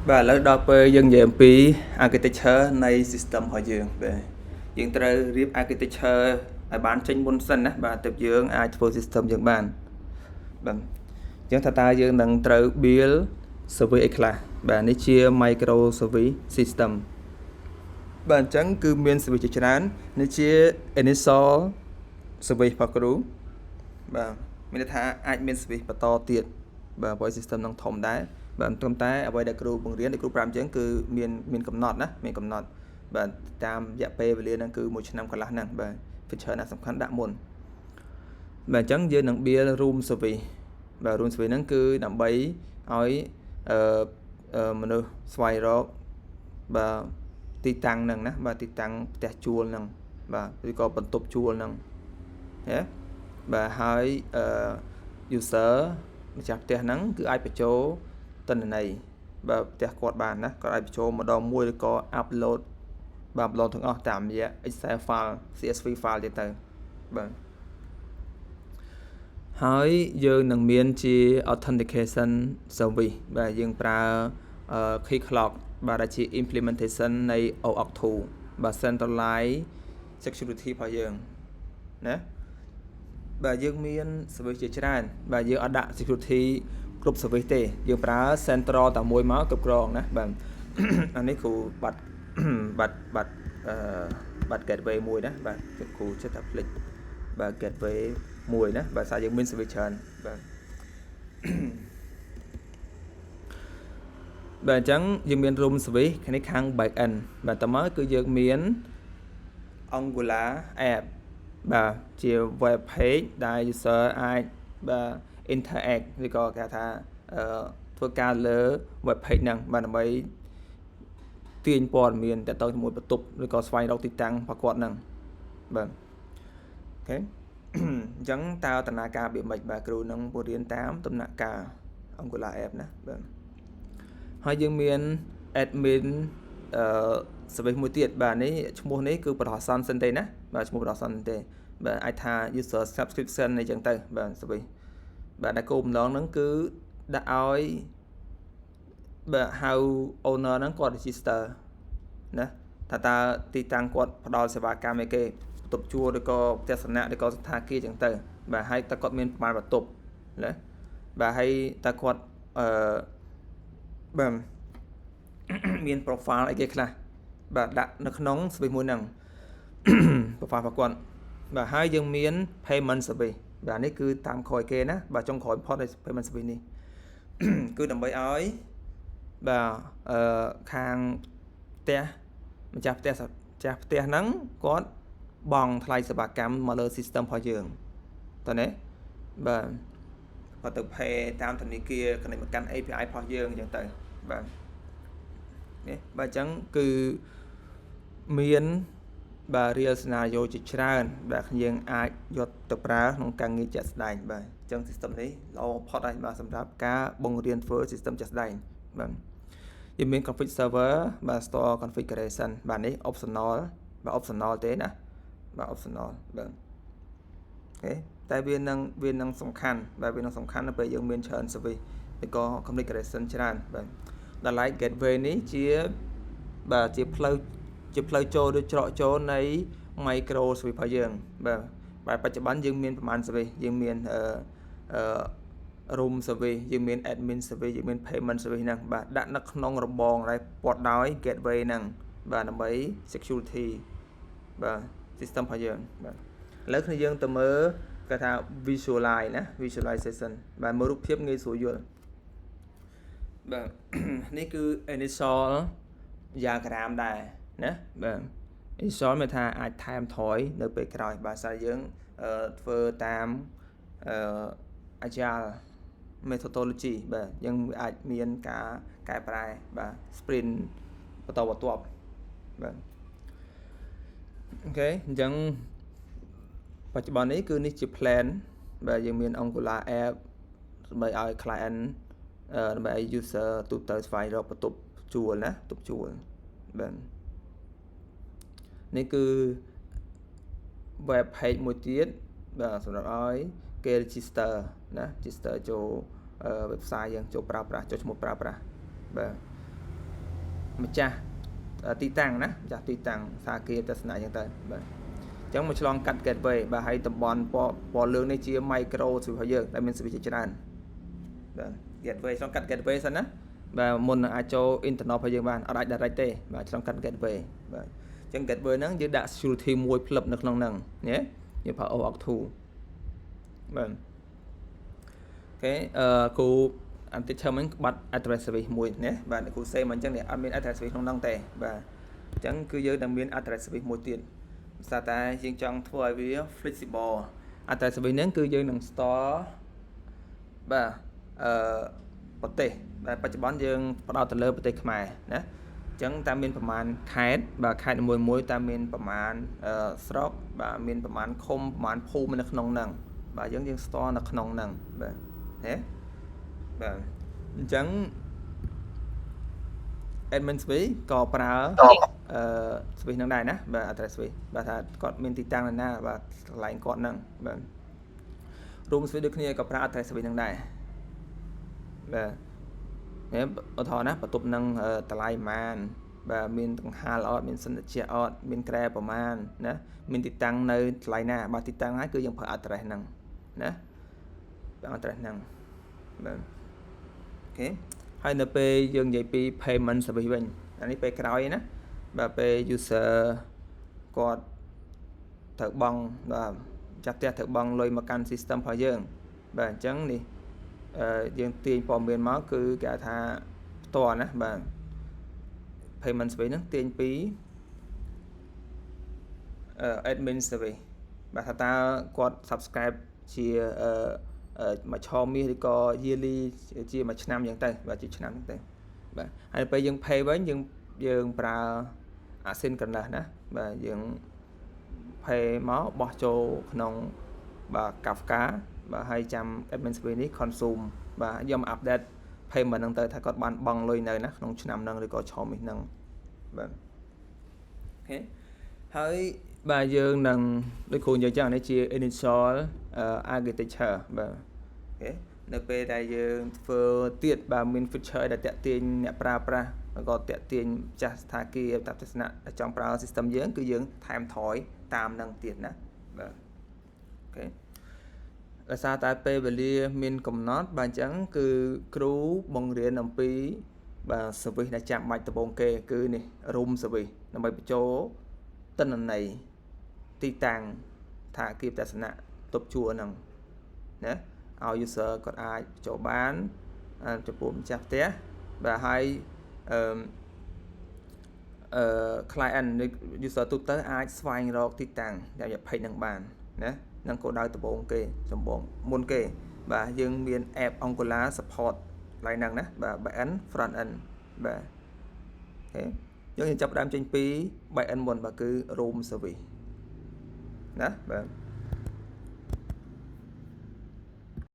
បាទឥឡូវដល់ពេលយើងនិយាយអំពី architecture នៃ system របស់យើងបាទយើងត្រូវរៀប architecture ឲ្យបានចេញមុនសិនណាបាទទើបយើងអាចធ្វើ system យើងបានបាទអញ្ចឹងថាតើយើងនឹងត្រូវ build service អីខ្លះបាទនេះជា micro service system បាទអញ្ចឹងគឺមាន service ជាច្រើននេះជា initial service របស់គ្រូបាទមានន័យថាអាចមាន service បន្តទៀតបាទព្រោះ system នឹងធំដែរបាទត្រឹមតែអ្វីដែលគ្រូបង្រៀនដែលគ្រូប្រាប់អញ្ចឹងគឺមានកំណត់ណាមានកំណត់បាទតាមរយៈពេលវេលាហ្នឹងគឺ1ឆ្នាំកន្លះហ្នឹងបាទ feature ណាសំខាន់ដាក់មុនបាទអញ្ចឹងយើងនឹង build room service បាទ room service ហ្នឹងគឺដើម្បីឲ្យមនុស្សស្វែងរកបាទទីតាំងហ្នឹងណាបាទទីតាំងផ្ទះជួលហ្នឹងបាទឬក៏បន្ទប់ជួលហ្នឹងណាបាទហើយ user ម្ចាស់ផ្ទះហ្នឹងគឺអាចបញ្ចូលទិន្នន័យបាទផ្ទះគាត់បានណាគាត់អាចបញ្ចូលម្ដងមួយឬក៏ upload បាទ upload ទាំងអស់តាមរយៈ Excel file CSV file ទៀតទៅបាទហើយយើងនឹងមានជា authentication service បាទយើងប្រើ key clock បាទដែលជា implementation នៃ OAuth 2បាទ centralized security របស់យើងណាបាទយើងមាន service ជាច្រើនបាទយើងអត់ដាក់ security គ្រប់ service ទេយើងប្រើ central តែមួយមកគ្រប់គ្រងណាបាទអានេះគ្រូបាត់បាត់ gateway មួយណាបាទគ្រូចិត្តតែភ្លេចបាទ gateway មួយណាបាទសារយើងមាន service ច្រើនបាទបាទអញ្ចឹងយើងមាន room service ខាង back end បាទតើមកគឺយើងមាន Angular app បាទជា web page ដែល user អាចបាទ interact ឬក៏គេថាធ្វើការលើ web page ហ្នឹងបាទដើម្បីទាញព័ត៌មានទាក់ទងជាមួយបន្ទប់ឬក៏ស្វែងរកទីតាំងរបស់គាត់ហ្នឹងបាទអូខេអញ្ចឹងតើដំណើរការវាមិនបាទគ្រូនឹងបង្រៀនតាមដំណាក់កាល Angular app ណាបាទហើយយើងមាន admin service មួយទៀតបាទនេះឈ្មោះនេះគឺបរិយាសន្នសិនទេណាបាទឈ្មោះបរិយាសន្នទេបាទអាចថា user subscription អីចឹងទៅបាទ service បាទដែលគោលបំណងហ្នឹងគឺដាក់ឲ្យបាទហៅ owner ហ្នឹងគាត់ register ណាថាតើទីតាំងគាត់ផ្ដល់សេវាកម្មអីគេបន្ទប់ជួលឬក៏ផ្ទះសំណាក់ឬក៏សណ្ឋាគារចឹងទៅបាទហើយតើគាត់មានប្រមាណបន្ទប់ណាបាទហើយតើគាត់បាទមាន profile អីគេខ្លះបាទដាក់នៅក្នុង service មួយហ្នឹង profile របស់គាត់បាទហើយយើងមាន payment service បាទនេះគឺតាមក្រោយគេណាបាទចុងក្រោយ import payment service នេះគឺដើម្បីឲ្យបាទខាងផ្ទះម្ចាស់ផ្ទះហ្នឹងគាត់បង់ថ្លៃសេវាកម្មមកលើ system របស់យើងតើណាបាទគាត់ទៅ pay តាមធនាគារគណិតមកកាន់ API របស់យើងអញ្ចឹងទៅបាទនេះបាទអញ្ចឹងគឺមានបាទ real scenario ជាច្រើនដែលយើងអាចយកទៅប្រើក្នុងការងារជាក់ស្ដែងបាទអញ្ចឹង system នេះល្អបំផុតហើយបាទសម្រាប់ការបង្រៀនធ្វើ system ជាក់ស្ដែងបាទយើងមាន config server បាទ store configuration បាទនេះ optional បាទ optional ទេណាបាទ optional បាទអូខេតែវានឹងសំខាន់បាទវានឹងសំខាន់នៅពេលយើងមានច្រើន service ឬក៏ configuration ច្រើនបាទដល់ like gateway នេះជាបាទជាផ្លូវចូលឬច្រកចូលនៃ micro service របស់យើងបាទបច្ចុប្បន្នយើងមានប្រមាណ service យើងមានroom service យើងមាន admin service យើងមាន payment service ហ្នឹងបាទដាក់នៅក្នុងរបងដែលព័ទ្ធដោយ gateway ហ្នឹងបាទដើម្បី security បាទ system របស់យើងបាទឥឡូវគ្នាយើងទៅមើលគេថា visualize ណា visualization បាទមើលរូបភាពងាយស្រួលយល់បាទនេះគឺ initial diagram ដែរណាបាទ initial មានថាអាចថែមថយនៅពេលក្រោយបាទសារយើងធ្វើតាមagile methodology បាទយើងអាចមានការកែប្រែបាទ sprint បន្តបន្ទាប់បាទអូខេអញ្ចឹងបច្ចុប្បន្ននេះគឺនេះជា plan បាទយើងមាន Angular app ដើម្បីឲ្យ client ដើម្បីឲ្យ user ទូទៅស្វែងរកបន្ទប់ជួលណាបន្ទប់ជួលបាទនេះគឺ web page មួយទៀតបាទសម្រាប់ឲ្យគេ register ណា register ចូល website យើងចូលប្រើប្រាស់ចូលឈ្មោះប្រើប្រាស់បាទ ម្ចាស់ទីតាំងណាម្ចាស់ទីតាំងសាគារទស្សនៈអញ្ចឹងទៅបាទអញ្ចឹងមកឆ្លងកាត់ gateway បាទហើយតំបន់ពណ៌លឿងនេះជា micro របស់យើងដែលមានservice ជាច្រើនបាទ gateway ឆ្លងកាត់ gateway សិនណាបាទមុននឹងអាចចូល internet របស់យើងបានអត់អាច direct ទេបាទឆ្លងកាត់ gateway បាទអញ្ចឹង gateway ហ្នឹងយើងដាក់ security មួយផ្លឹបនៅក្នុងហ្នឹងណាយើងប្រើ OAuth 2បាទអូខេគូអន្តិឆមិញបាត់ address service មួយណាបាទគ្រូសេមិនអញ្ចឹងនេះអត់មាន address service ក្នុងហ្នឹងទេបាទអញ្ចឹងគឺយើងនឹងមាន address service មួយទៀតភាសាតែយើងចង់ធ្វើឲ្យវា flexible address service ហ្នឹងគឺយើងនឹង store បាទប្រទេសដែលបច្ចុប្បន្នយើងផ្ដោតទៅលើប្រទេសខ្មែរណាអញ្ចឹងតាមមានប្រមាណខេត្តបាទខេត្តនីមួយៗតាមមានប្រមាណស្រុកបាទមានប្រមាណឃុំប្រមាណភូមិនៅក្នុងហ្នឹងបាទយើង store នៅក្នុងហ្នឹងបាទណាបាទអញ្ចឹង admin service ក៏ប្រើservice ហ្នឹងដែរណាបាទ address service បាទថាគាត់មានទីតាំងនៅណាបាទកន្លែងគាត់ហ្នឹងបាទ room service ដូចគ្នាក៏ប្រើ address service ហ្នឹងដែរបាទនេះឧទាហរណ៍ណាបន្ទប់នឹងតម្លៃប្រមាណបាទមានដង្ហាលអត់មានសន្តិជាអត់មានក្រែប្រមាណណាមានទីតាំងនៅកន្លែងណាបាទទីតាំងហើយគឺយើងប្រើ address ហ្នឹងណាប្រើ address ហ្នឹងបាទអូខេហើយនៅពេលយើងនិយាយពី payment service វិញអានេះពេលក្រោយណាបាទពេល user គាត់ត្រូវបង់បាទចាស់ផ្ទះត្រូវបង់លុយមកកាន់ system របស់យើងបាទអញ្ចឹងនេះយើងទាញព័ត៌មានមកគឺគេហៅថាផ្ទាល់ណាបាទ payment service ហ្នឹងទាញពីadmin service បាទថាតើគាត់ subscribe ជាមួយឆមាសឬក៏ yearly ជាមួយឆ្នាំអញ្ចឹងទៅបាទជាឆ្នាំអញ្ចឹងទៅបាទហើយពេលយើង pay វិញយើងប្រើ asynchronous ណាបាទយើង pay មកបោះចូលក្នុងបាទ Kafka បាទហើយចាំ admin service នេះ consume បាទយកមក update payment ហ្នឹងទៅថាគាត់បានបង់លុយនៅណាក្នុងឆ្នាំហ្នឹងឬក៏ឆមាសហ្នឹងបាទអូខេហើយបាទយើងនឹងដូចគ្រូនិយាយចឹងនេះជា initial architecture បាទអូខេនៅពេលដែលយើងធ្វើទៀតបាទមាន feature ដែលតាក់ទាញអ្នកប្រើប្រាស់ក៏តាក់ទាញចាស់ស្ថាគារតាមទស្សនៈដែលចង់ប្រើ system យើងគឺយើងថែមថយតាមនឹងទៀតណាបាទអូខេដោយសារតែពេលវេលាមានកំណត់បាទអញ្ចឹងគឺគ្រូបង្រៀនអំពីបាទ service ដែលចាំបាច់ដំបូងគេគឺនេះ room service ដើម្បីបញ្ចូលទិន្នន័យទីតាំងថាគីបទស្សនៈទប់ជួរហ្នឹងណាឲ្យ user គាត់អាចចូលបានចំពោះម្ចាស់ផ្ទះបាទហើយclient user ទូទៅអាចស្វែងរកទីតាំងតាមរយៈ page ហ្នឹងបានណានឹងគោលដៅដំបូងគេមុនគេបាទយើងមាន app Angular support កន្លែងហ្នឹងណាបាទ back end front end បាទអូខេយើងចាប់ផ្ដើមចេញពី back end មុនបាទគឺ room service ណាបាទ